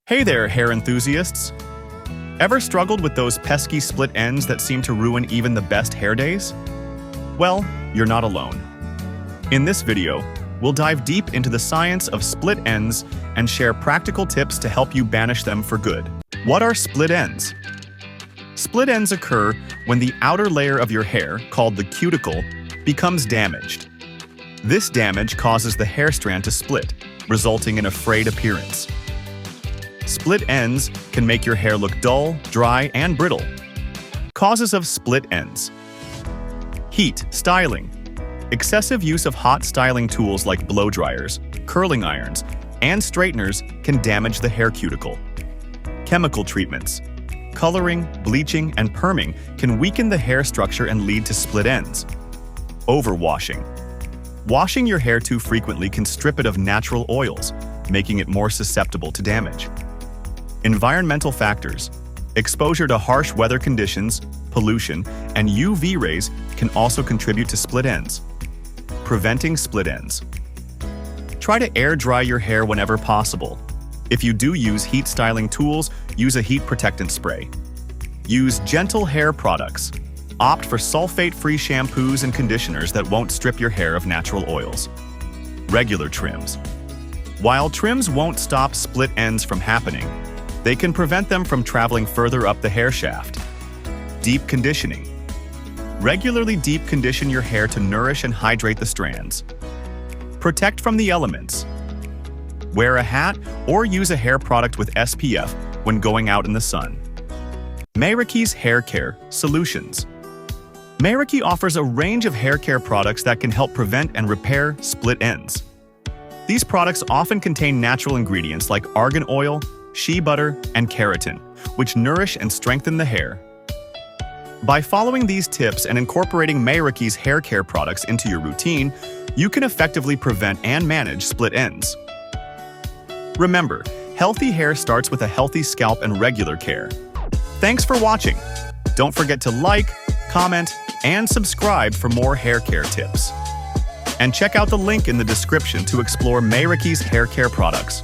Hey there, hair enthusiasts! Ever struggled with those pesky split ends that seem to ruin even the best hair days? Well, you're not alone. In this video, we'll dive deep into the science of split ends and share practical tips to help you banish them for good. What are split ends? Split ends occur when the outer layer of your hair, called the cuticle, becomes damaged. This damage causes the hair strand to split, resulting in a frayed appearance. Split ends can make your hair look dull, dry, and brittle. Causes of split ends. Heat, styling. Excessive use of hot styling tools like blow dryers, curling irons, and straighteners can damage the hair cuticle. Chemical treatments. Coloring, bleaching, and perming can weaken the hair structure and lead to split ends. Overwashing. Washing your hair too frequently can strip it of natural oils, making it more susceptible to damage. Environmental factors. Exposure to harsh weather conditions, pollution, and UV rays can also contribute to split ends. Preventing split ends. Try to air dry your hair whenever possible. If you do use heat styling tools, use a heat protectant spray. Use gentle hair products. Opt for sulfate-free shampoos and conditioners that won't strip your hair of natural oils. Regular trims. While trims won't stop split ends from happening, they can prevent them from traveling further up the hair shaft. Deep conditioning. Regularly deep condition your hair to nourish and hydrate the strands. Protect from the elements. Wear a hat or use a hair product with SPF when going out in the sun. Mayraki's Hair Care Solutions. Mayraki offers a range of hair care products that can help prevent and repair split ends. These products often contain natural ingredients like argan oil, shea butter, and keratin, which nourish and strengthen the hair. By following these tips and incorporating Mayraki's hair care products into your routine, you can effectively prevent and manage split ends. Remember, healthy hair starts with a healthy scalp and regular care. Thanks for watching. Don't forget to like, comment, and subscribe for more hair care tips. And check out the link in the description to explore Mayraki's hair care products.